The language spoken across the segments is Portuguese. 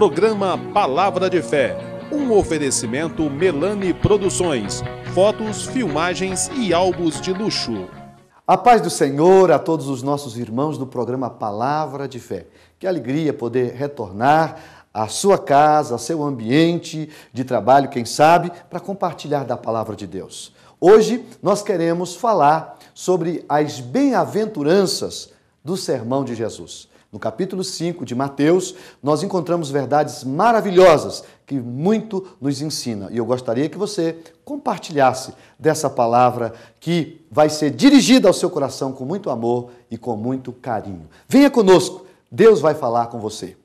Programa Palavra de Fé, um oferecimento Melani Produções, fotos, filmagens e álbuns de luxo. A paz do Senhor a todos os nossos irmãos do programa Palavra de Fé. Que alegria poder retornar à sua casa, ao seu ambiente de trabalho, quem sabe, para compartilhar da Palavra de Deus. Hoje nós queremos falar sobre as bem-aventuranças do sermão de Jesus. No capítulo 5 de Mateus, nós encontramos verdades maravilhosas que muito nos ensina. E eu gostaria que você compartilhasse dessa palavra que vai ser dirigida ao seu coração com muito amor e com muito carinho. Venha conosco, Deus vai falar com você.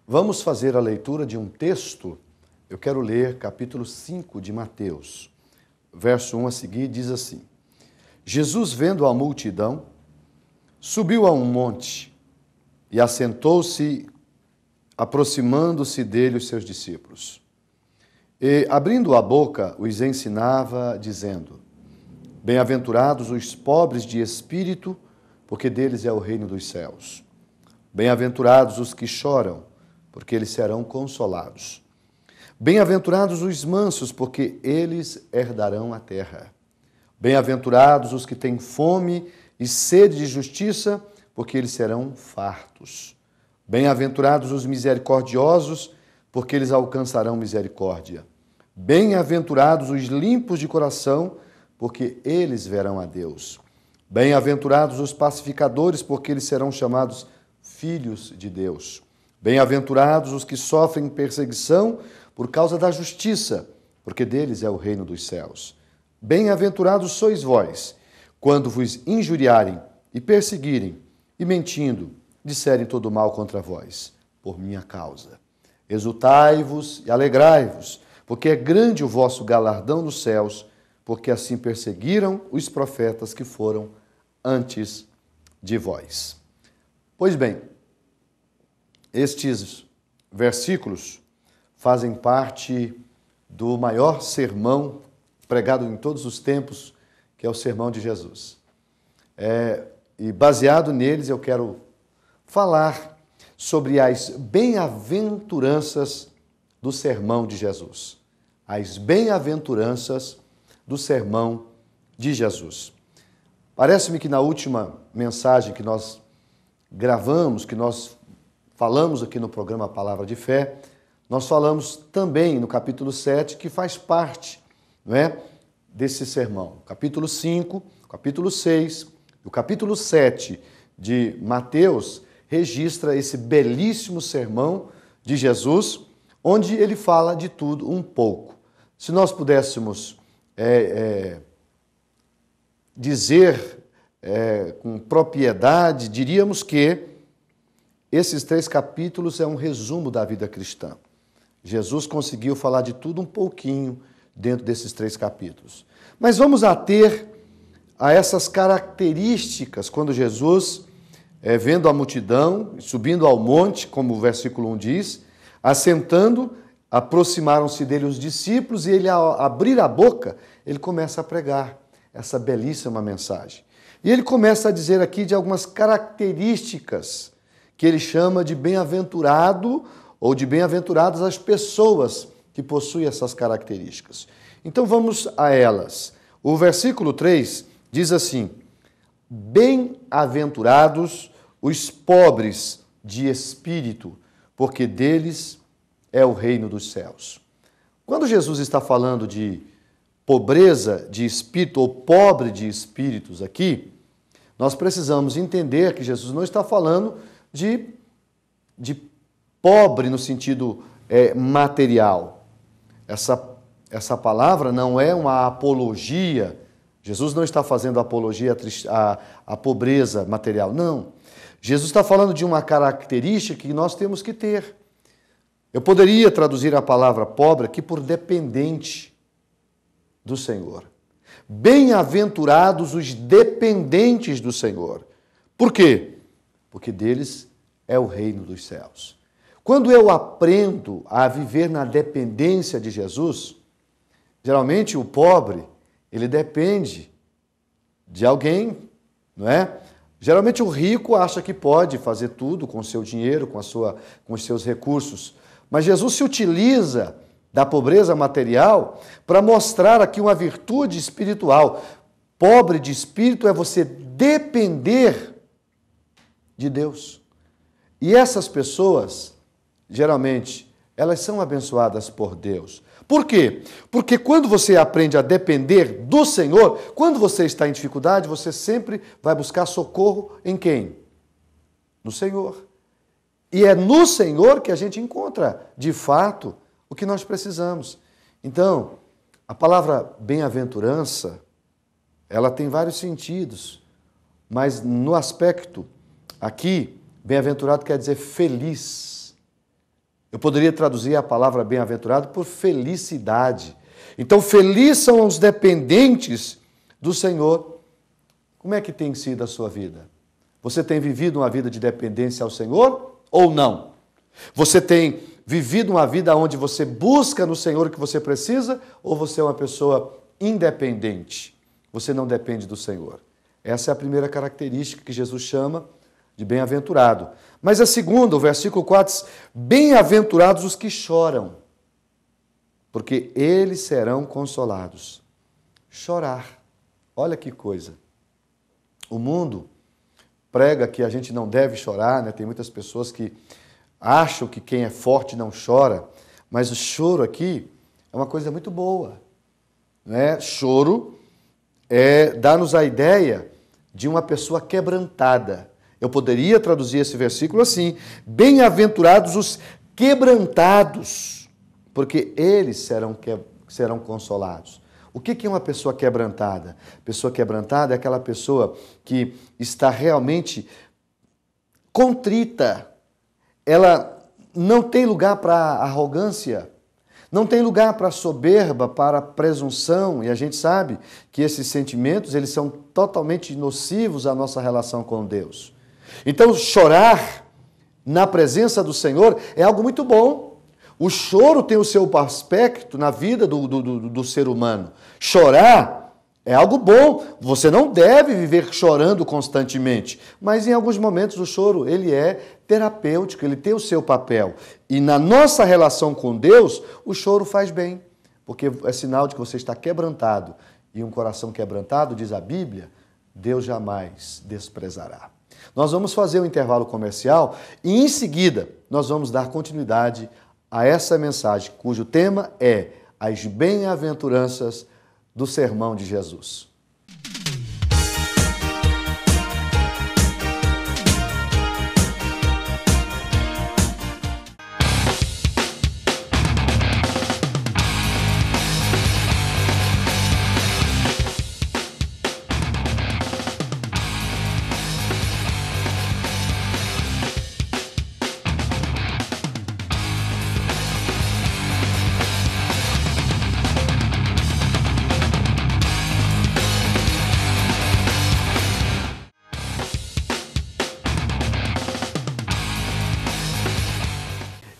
Vamos fazer a leitura de um texto. Eu quero ler capítulo 5 de Mateus. Verso 1 a seguir diz assim: Jesus, vendo a multidão, subiu a um monte e assentou-se, aproximando-se dele os seus discípulos. E, abrindo a boca, os ensinava, dizendo: Bem-aventurados os pobres de espírito, porque deles é o reino dos céus. Bem-aventurados os que choram, porque eles serão consolados. Bem-aventurados os mansos, porque eles herdarão a terra. Bem-aventurados os que têm fome e sede de justiça, porque eles serão fartos. Bem-aventurados os misericordiosos, porque eles alcançarão misericórdia. Bem-aventurados os limpos de coração, porque eles verão a Deus. Bem-aventurados os pacificadores, porque eles serão chamados filhos de Deus. Bem-aventurados os que sofrem perseguição por causa da justiça, porque deles é o reino dos céus. Bem-aventurados sois vós, quando vos injuriarem e perseguirem, e mentindo, disserem todo mal contra vós, por minha causa. Exultai-vos e alegrai-vos, porque é grande o vosso galardão nos céus, porque assim perseguiram os profetas que foram antes de vós. Pois bem, estes versículos fazem parte do maior sermão pregado em todos os tempos, que é o sermão de Jesus. E baseado neles eu quero falar sobre as bem-aventuranças do sermão de Jesus. As bem-aventuranças do sermão de Jesus. Parece-me que na última mensagem que nós gravamos, que nós falamos aqui no programa Palavra de Fé, nós falamos também no capítulo 7, que faz parte, não é, desse sermão. Capítulo 5, capítulo 6, o capítulo 7 de Mateus registra esse belíssimo sermão de Jesus, onde ele fala de tudo um pouco. Se nós pudéssemos dizer com propriedade, diríamos que esses 3 capítulos é um resumo da vida cristã. Jesus conseguiu falar de tudo um pouquinho dentro desses 3 capítulos. Mas vamos ater a essas características quando Jesus, vendo a multidão, subindo ao monte, como o versículo 1 diz, assentando, aproximaram-se dele os discípulos e ele, ao abrir a boca, ele começa a pregar essa belíssima mensagem. E ele começa a dizer aqui de algumas características que ele chama de bem-aventurado ou de bem-aventuradas as pessoas que possuem essas características. Então vamos a elas. O versículo 3 diz assim: Bem-aventurados os pobres de espírito, porque deles é o reino dos céus. Quando Jesus está falando de pobreza de espírito ou pobre de espíritos aqui, nós precisamos entender que Jesus não está falando de pobre no sentido material. Essa palavra não é uma apologia Jesus não está fazendo apologia à pobreza material, não. Jesus está falando de uma característica que nós temos que ter. Eu poderia traduzir a palavra pobre aqui por dependente do Senhor. Bem-aventurados os dependentes do Senhor. Por quê? Porque deles é o reino dos céus. Quando eu aprendo a viver na dependência de Jesus, geralmente o pobre, ele depende de alguém, não é? Geralmente o rico acha que pode fazer tudo com o seu dinheiro, com os seus recursos. Mas Jesus se utiliza da pobreza material para mostrar aqui uma virtude espiritual. Pobre de espírito é você depender de Deus. E essas pessoas, geralmente, elas são abençoadas por Deus. Por quê? Porque quando você aprende a depender do Senhor, quando você está em dificuldade, você sempre vai buscar socorro em quem? No Senhor. E é no Senhor que a gente encontra, de fato, o que nós precisamos. Então, a palavra bem-aventurança, ela tem vários sentidos, mas no aspecto aqui, bem-aventurado quer dizer feliz. Eu poderia traduzir a palavra bem-aventurado por felicidade. Então, felizes são os dependentes do Senhor. Como é que tem sido a sua vida? Você tem vivido uma vida de dependência ao Senhor ou não? Você tem vivido uma vida onde você busca no Senhor o que você precisa ou você é uma pessoa independente? Você não depende do Senhor. Essa é a primeira característica que Jesus chama de bem-aventurado. Mas a segunda, o versículo 4, bem-aventurados os que choram, porque eles serão consolados. Chorar, olha que coisa. O mundo prega que a gente não deve chorar, né? Tem muitas pessoas que acham que quem é forte não chora, mas o choro aqui é uma coisa muito boa, né? Choro dá-nos a ideia de uma pessoa quebrantada. Eu poderia traduzir esse versículo assim: bem-aventurados os quebrantados, porque eles serão consolados. O que é uma pessoa quebrantada? Pessoa quebrantada é aquela pessoa que está realmente contrita. Ela não tem lugar para arrogância, não tem lugar para soberba, para presunção, e a gente sabe que esses sentimentos eles são totalmente nocivos à nossa relação com Deus. Então, chorar na presença do Senhor é algo muito bom. O choro tem o seu aspecto na vida do ser humano. Chorar é algo bom. Você não deve viver chorando constantemente. Mas em alguns momentos o choro ele é terapêutico, ele tem o seu papel. E na nossa relação com Deus, o choro faz bem. Porque é sinal de que você está quebrantado. E um coração quebrantado, diz a Bíblia, Deus jamais desprezará. Nós vamos fazer um intervalo comercial e em seguida nós vamos dar continuidade a essa mensagem, cujo tema é as bem-aventuranças do sermão de Jesus.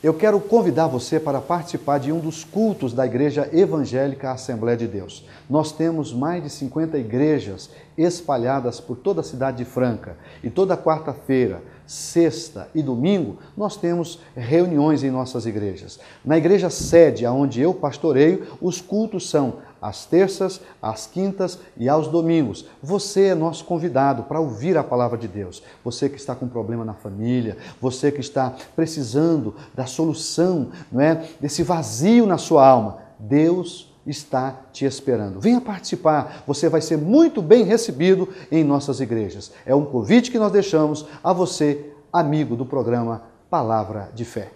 Eu quero convidar você para participar de um dos cultos da Igreja Evangélica Assembleia de Deus. Nós temos mais de 50 igrejas espalhadas por toda a cidade de Franca. E toda quarta-feira, sexta e domingo, nós temos reuniões em nossas igrejas. Na igreja sede, onde eu pastoreio, os cultos são às terças, às quintas e aos domingos. Você é nosso convidado para ouvir a palavra de Deus. Você que está com problema na família, você que está precisando da solução, não é, desse vazio na sua alma, Deus está te esperando. Venha participar, você vai ser muito bem recebido em nossas igrejas. É um convite que nós deixamos a você, amigo do programa Palavra de Fé.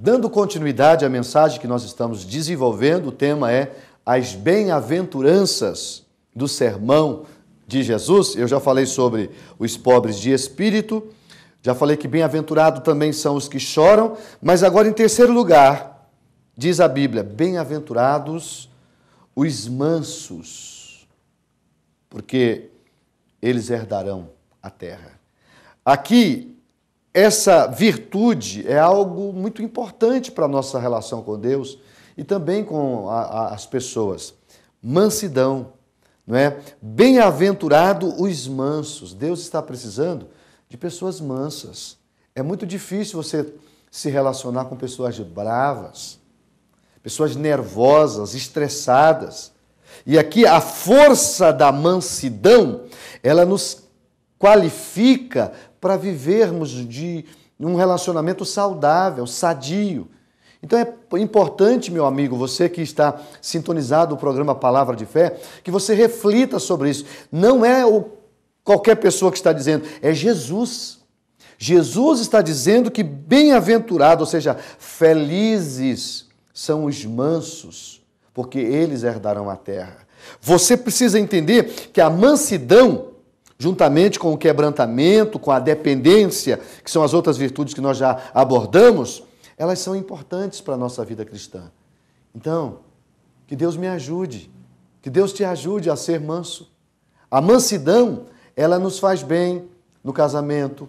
Dando continuidade à mensagem que nós estamos desenvolvendo, o tema é as bem-aventuranças do sermão de Jesus. Eu já falei sobre os pobres de espírito, já falei que bem-aventurado também são os que choram, mas agora em terceiro lugar, diz a Bíblia, bem-aventurados os mansos, porque eles herdarão a terra. Aqui, essa virtude é algo muito importante para a nossa relação com Deus e também com as pessoas. Mansidão, não é? Bem-aventurado os mansos. Deus está precisando de pessoas mansas. É muito difícil você se relacionar com pessoas bravas, pessoas nervosas, estressadas. E aqui a força da mansidão, ela nos qualifica para vivermos de um relacionamento saudável, sadio. Então é importante, meu amigo, você que está sintonizado no programa Palavra de Fé, que você reflita sobre isso. Não é qualquer pessoa que está dizendo, é Jesus. Jesus está dizendo que bem-aventurado, ou seja, felizes são os mansos, porque eles herdarão a terra. Você precisa entender que a mansidão, juntamente com o quebrantamento, com a dependência, que são as outras virtudes que nós já abordamos, elas são importantes para a nossa vida cristã. Então, que Deus me ajude, que Deus te ajude a ser manso. A mansidão, ela nos faz bem no casamento,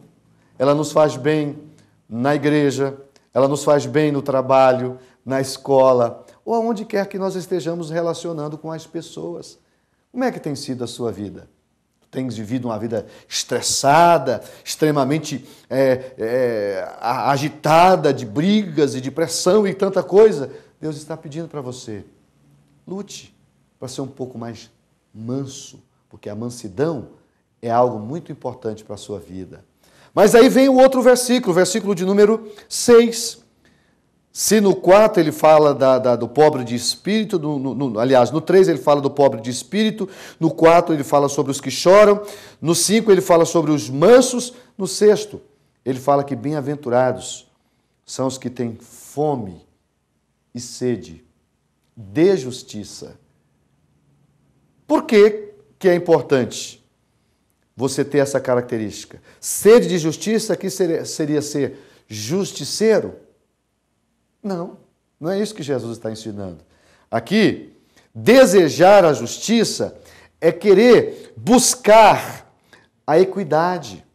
ela nos faz bem na igreja, ela nos faz bem no trabalho, na escola, ou aonde quer que nós estejamos relacionando com as pessoas. Como é que tem sido a sua vida? Tens vivido uma vida estressada, extremamente agitada de brigas e de pressão e tanta coisa? Deus está pedindo para você, lute para ser um pouco mais manso, porque a mansidão é algo muito importante para a sua vida. Mas aí vem o outro versículo, o versículo de número 6. Se no 4 ele fala do pobre de espírito, aliás, no 3 ele fala do pobre de espírito, no 4 ele fala sobre os que choram, no 5 ele fala sobre os mansos, no 6 ele fala que bem-aventurados são os que têm fome e sede de justiça. Por que é importante você ter essa característica? Sede de justiça aqui seria ser justiceiro? Não é isso que Jesus está ensinando. Aqui, desejar a justiça é querer buscar a equidade.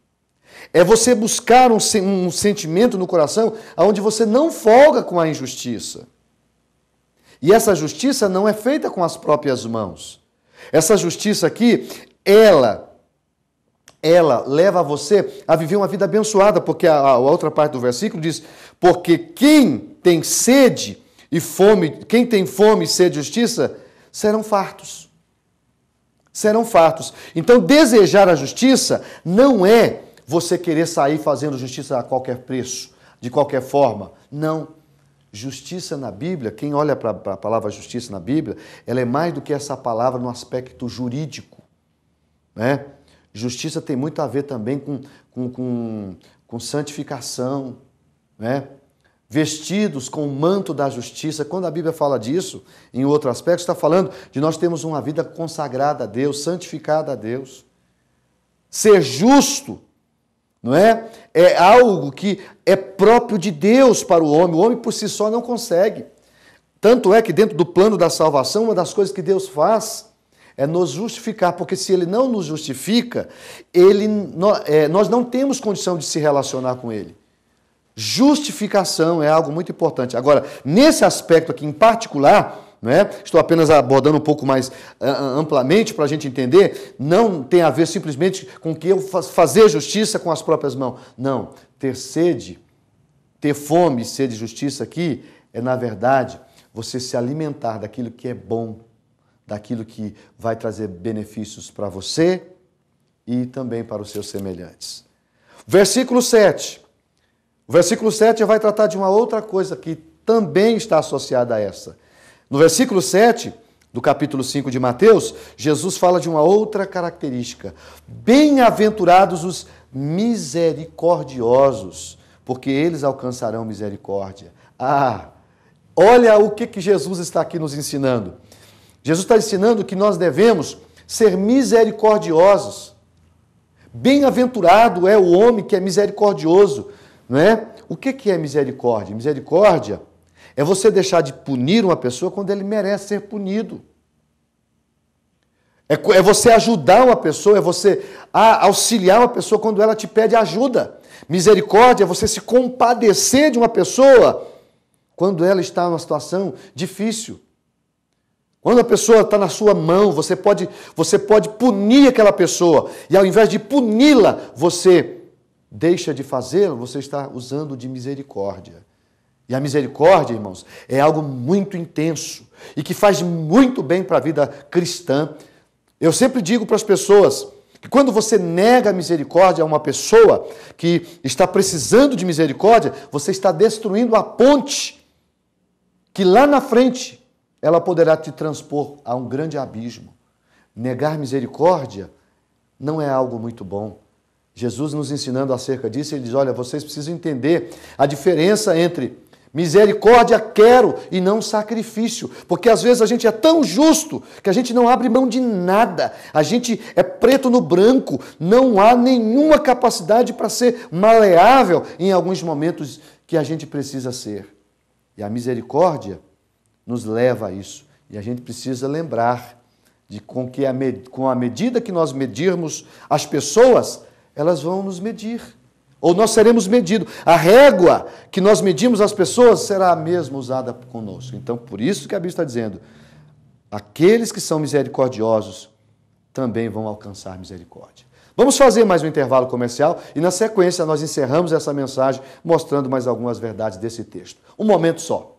É você buscar um sentimento no coração onde você não folga com a injustiça. E essa justiça não é feita com as próprias mãos. Essa justiça aqui, ela leva você a viver uma vida abençoada, porque a outra parte do versículo diz, porque quem tem sede e fome, quem tem fome e sede de justiça, serão fartos. Serão fartos. Então, desejar a justiça não é você querer sair fazendo justiça a qualquer preço, de qualquer forma. Não. Justiça na Bíblia, quem olha para a palavra justiça na Bíblia, ela é mais do que essa palavra no aspecto jurídico, né? Justiça tem muito a ver também com santificação, né? Vestidos com o manto da justiça. Quando a Bíblia fala disso, em outro aspecto, está falando de nós termos uma vida consagrada a Deus, santificada a Deus. Ser justo, não é? É algo que é próprio de Deus para o homem. O homem por si só não consegue. Tanto é que dentro do plano da salvação, uma das coisas que Deus faz é nos justificar, porque se Ele não nos justifica, nós não temos condição de se relacionar com Ele. Justificação é algo muito importante. Agora, nesse aspecto aqui em particular, não é? Estou apenas abordando um pouco mais amplamente para a gente entender, não tem a ver simplesmente com que eu fazer justiça com as próprias mãos. Não, ter sede, ter fome e sede de justiça aqui é, na verdade, você se alimentar daquilo que é bom, daquilo que vai trazer benefícios para você e também para os seus semelhantes. Versículo 7. O versículo 7 vai tratar de uma outra coisa que também está associada a essa. No versículo 7 do capítulo 5 de Mateus, Jesus fala de uma outra característica. Bem-aventurados os misericordiosos, porque eles alcançarão misericórdia. Olha o que Jesus está aqui nos ensinando. Jesus está ensinando que nós devemos ser misericordiosos. Bem-aventurado é o homem que é misericordioso, não é? O que é misericórdia? Misericórdia é você deixar de punir uma pessoa quando ele merece ser punido. É você ajudar uma pessoa, é você auxiliar uma pessoa quando ela te pede ajuda. Misericórdia é você se compadecer de uma pessoa quando ela está numa situação difícil. Quando a pessoa está na sua mão, você pode punir aquela pessoa. E ao invés de puni-la, você deixa de fazê-lo, você está usando de misericórdia. E a misericórdia, irmãos, é algo muito intenso e que faz muito bem para a vida cristã. Eu sempre digo para as pessoas que quando você nega a misericórdia a uma pessoa que está precisando de misericórdia, você está destruindo a ponte que lá na frente ela poderá te transpor a um grande abismo. Negar misericórdia não é algo muito bom. Jesus nos ensinando acerca disso, ele diz, olha, vocês precisam entender a diferença entre misericórdia quero e não sacrifício. Porque às vezes a gente é tão justo que a gente não abre mão de nada. A gente é preto no branco. Não há nenhuma capacidade para ser maleável em alguns momentos que a gente precisa ser. E a misericórdia nos leva a isso. E a gente precisa lembrar de com a medida que nós medirmos as pessoas, elas vão nos medir. Ou nós seremos medidos. A régua que nós medimos as pessoas será a mesma usada conosco. Então, por isso que a Bíblia está dizendo, aqueles que são misericordiosos também vão alcançar misericórdia. Vamos fazer mais um intervalo comercial e na sequência nós encerramos essa mensagem mostrando mais algumas verdades desse texto. Um momento só.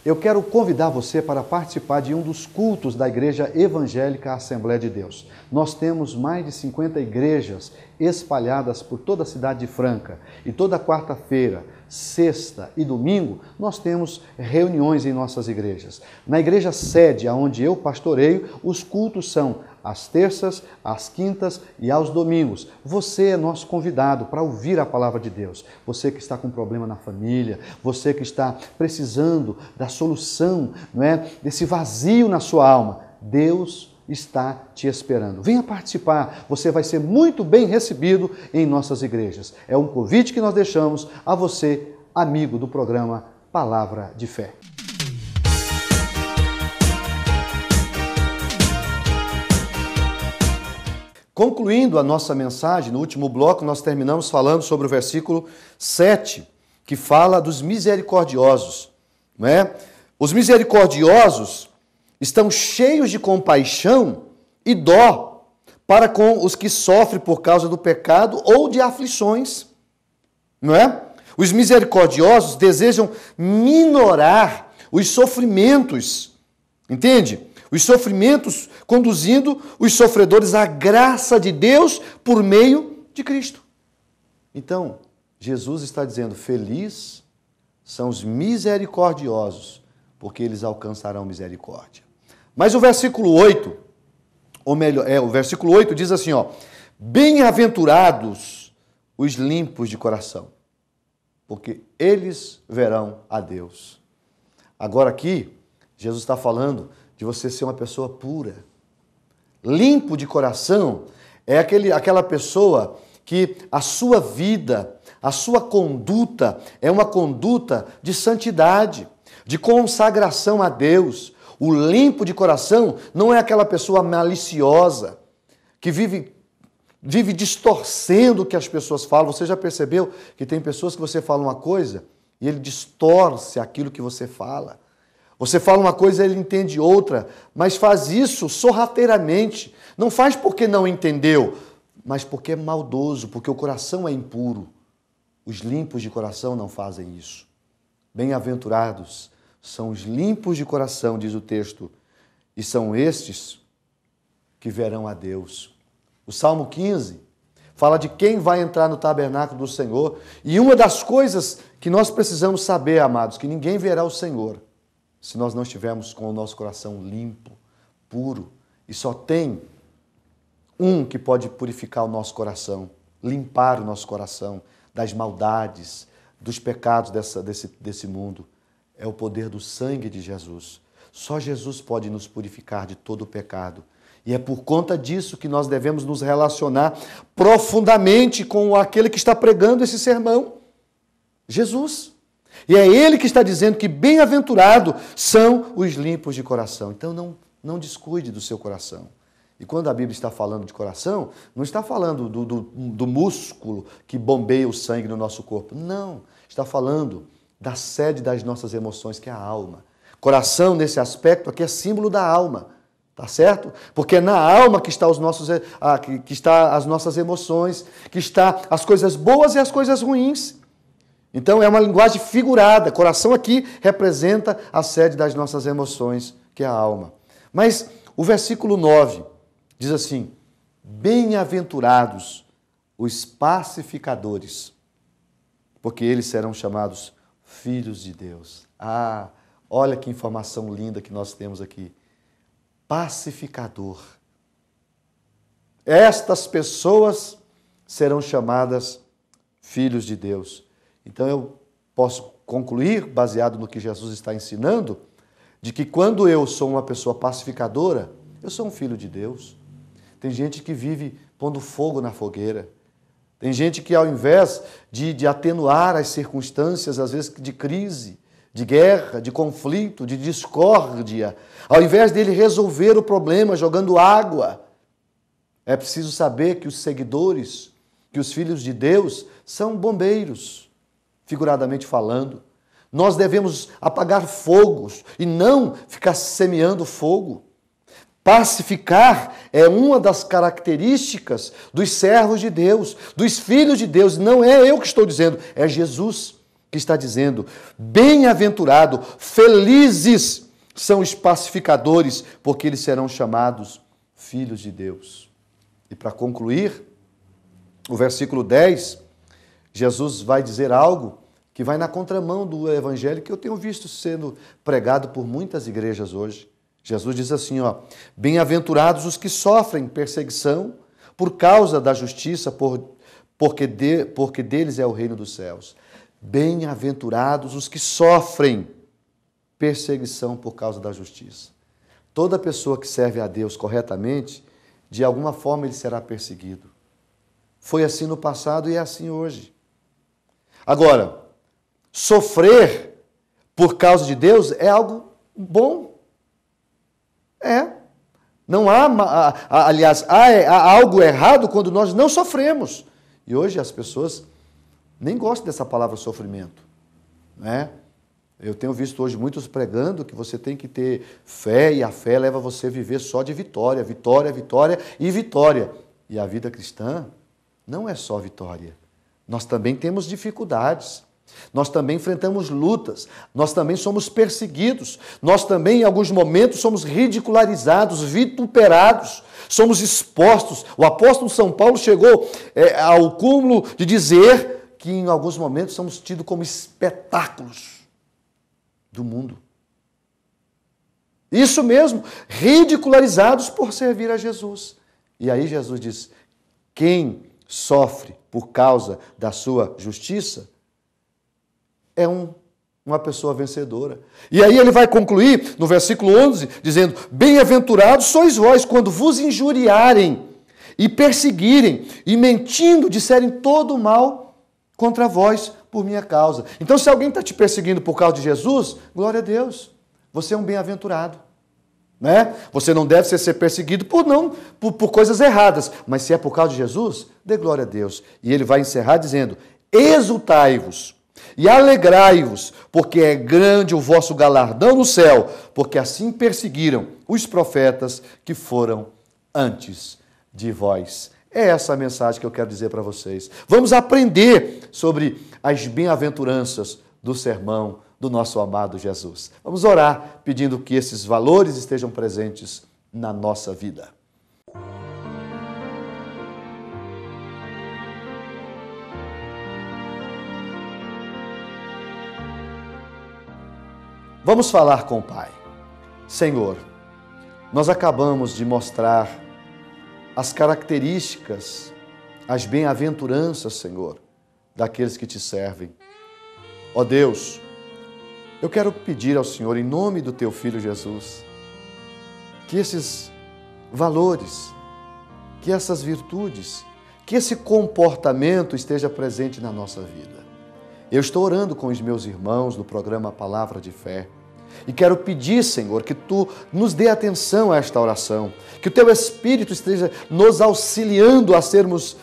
Eu quero convidar você para participar de um dos cultos da Igreja Evangélica Assembleia de Deus. Nós temos mais de 50 igrejas espalhadas por toda a cidade de Franca. E toda quarta-feira, sexta e domingo, nós temos reuniões em nossas igrejas. Na igreja sede, onde eu pastoreio, os cultos são às terças, às quintas e aos domingos. Você é nosso convidado para ouvir a palavra de Deus. Você que está com problema na família, você que está precisando da solução, não é? Desse vazio na sua alma, Deus está te esperando. Venha participar, você vai ser muito bem recebido em nossas igrejas. É um convite que nós deixamos a você, amigo do programa Palavra de Fé. Concluindo a nossa mensagem, no último bloco nós terminamos falando sobre o versículo 7, que fala dos misericordiosos, não é? Os misericordiosos estão cheios de compaixão e dó para com os que sofrem por causa do pecado ou de aflições, não é? Os misericordiosos desejam minorar os sofrimentos, entende? Os sofrimentos conduzindo os sofredores à graça de Deus por meio de Cristo. Então, Jesus está dizendo, feliz são os misericordiosos, porque eles alcançarão misericórdia. Mas o versículo 8, ou melhor, o versículo 8 diz assim, ó, bem-aventurados os limpos de coração, porque eles verão a Deus. Agora aqui, Jesus está falando de você ser uma pessoa pura. Limpo de coração é aquela pessoa que a sua vida, a sua conduta é uma conduta de santidade, de consagração a Deus. O limpo de coração não é aquela pessoa maliciosa que vive distorcendo o que as pessoas falam. Você já percebeu que tem pessoas que você fala uma coisa e ele distorce aquilo que você fala? Você fala uma coisa, ele entende outra, mas faz isso sorrateiramente, Não faz porque não entendeu, mas porque é maldoso, porque o coração é impuro. Os limpos de coração não fazem isso. Bem-aventurados são os limpos de coração, diz o texto, e são estes que verão a Deus. O Salmo 15 fala de quem vai entrar no tabernáculo do Senhor. E uma das coisas que nós precisamos saber, amados, que ninguém verá o Senhor se nós não estivermos com o nosso coração limpo, puro. E só tem um que pode purificar o nosso coração, limpar o nosso coração das maldades, dos pecados desse mundo. É o poder do sangue de Jesus. Só Jesus pode nos purificar de todo o pecado. E é por conta disso que nós devemos nos relacionar profundamente com aquele que está pregando esse sermão, Jesus. E é ele que está dizendo que bem-aventurado são os limpos de coração. Então não descuide do seu coração. E quando a Bíblia está falando de coração, não está falando do músculo que bombeia o sangue no nosso corpo. Não, está falando da sede das nossas emoções, que é a alma. Coração, nesse aspecto aqui, é símbolo da alma. Tá certo? Porque é na alma que está as nossas emoções, que está as coisas boas e as coisas ruins. Então é uma linguagem figurada. Coração aqui representa a sede das nossas emoções, que é a alma. Mas o versículo 9 diz assim: bem-aventurados os pacificadores, porque eles serão chamados filhos de Deus. Ah, olha que informação linda que nós temos aqui. Pacificador. Estas pessoas serão chamadas filhos de Deus. Então eu posso concluir, baseado no que Jesus está ensinando, de que quando eu sou uma pessoa pacificadora, eu sou um filho de Deus. Tem gente que vive pondo fogo na fogueira. Tem gente que, ao invés de atenuar as circunstâncias, às vezes de crise, de guerra, de conflito, de discórdia, ao invés dele resolver o problema jogando água, é preciso saber que os seguidores, que os filhos de Deus, são bombeiros, figuradamente falando. Nós devemos apagar fogos e não ficar semeando fogo. Pacificar é uma das características dos servos de Deus, dos filhos de Deus. Não é eu que estou dizendo, é Jesus que está dizendo: bem-aventurado, felizes são os pacificadores, porque eles serão chamados filhos de Deus. E para concluir, o versículo 10, Jesus vai dizer algo que vai na contramão do evangelho que eu tenho visto sendo pregado por muitas igrejas hoje. Jesus diz assim, bem-aventurados os que sofrem perseguição por causa da justiça, porque deles é o reino dos céus. Bem-aventurados os que sofrem perseguição por causa da justiça. Toda pessoa que serve a Deus corretamente, de alguma forma ele será perseguido. Foi assim no passado e é assim hoje. Agora, sofrer por causa de Deus é algo bom. Não há, aliás, há algo errado quando nós não sofremos. E hoje as pessoas nem gostam dessa palavra sofrimento, né? Eu tenho visto hoje muitos pregando que você tem que ter fé e a fé leva você a viver só de vitória, vitória, vitória e vitória. E a vida cristã não é só vitória. Nós também temos dificuldades. Nós também enfrentamos lutas, nós também somos perseguidos, nós também em alguns momentos somos ridicularizados, vituperados, somos expostos. O apóstolo São Paulo chegou ao cúmulo de dizer que em alguns momentos somos tidos como espetáculos do mundo. Isso mesmo, ridicularizados por servir a Jesus. E aí Jesus diz, quem sofre por causa da sua justiça é uma pessoa vencedora. E aí ele vai concluir no versículo 11, dizendo, bem-aventurados sois vós quando vos injuriarem e perseguirem e mentindo disserem todo o mal contra vós por minha causa. Então se alguém está te perseguindo por causa de Jesus, glória a Deus, você é um bem-aventurado. Né? Você não deve ser perseguido por coisas erradas, mas se é por causa de Jesus, dê glória a Deus. E ele vai encerrar dizendo, exultai-vos e alegrai-vos, porque é grande o vosso galardão no céu, porque assim perseguiram os profetas que foram antes de vós. É essa a mensagem que eu quero dizer para vocês. Vamos aprender sobre as bem-aventuranças do sermão do nosso amado Jesus. Vamos orar pedindo que esses valores estejam presentes na nossa vida. Vamos falar com o Pai. Senhor, nós acabamos de mostrar as características, as bem-aventuranças, Senhor, daqueles que te servem. Ó Deus, eu quero pedir ao Senhor, em nome do teu Filho Jesus, que esses valores, que essas virtudes, que esse comportamento esteja presente na nossa vida. Eu estou orando com os meus irmãos do programa Palavra de Fé e quero pedir, Senhor, que Tu nos dê atenção a esta oração, que o Teu Espírito esteja nos auxiliando a sermos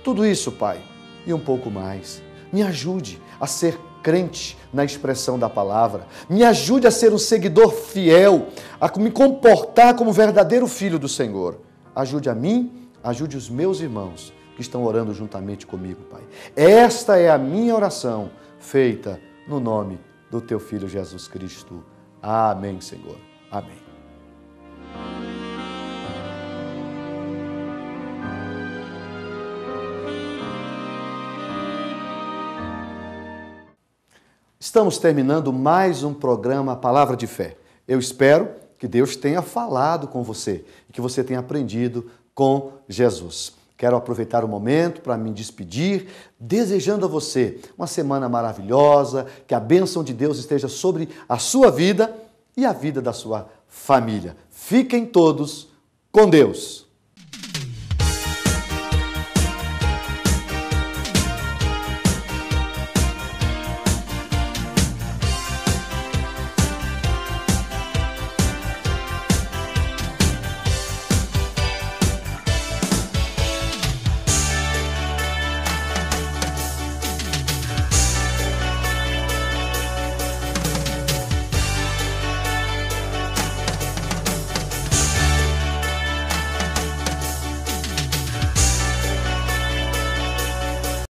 tudo isso, Pai, e um pouco mais. Me ajude a ser crente na expressão da palavra, me ajude a ser um seguidor fiel, a me comportar como verdadeiro filho do Senhor. Ajude a mim, ajude os meus irmãos que estão orando juntamente comigo, Pai. Esta é a minha oração, feita no nome do Teu Filho Jesus Cristo. Amém, Senhor. Amém. Estamos terminando mais um programa Palavra de Fé. Eu espero que Deus tenha falado com você e que você tenha aprendido com Jesus. Quero aproveitar o momento para me despedir, desejando a você uma semana maravilhosa, que a bênção de Deus esteja sobre a sua vida e a vida da sua família. Fiquem todos com Deus.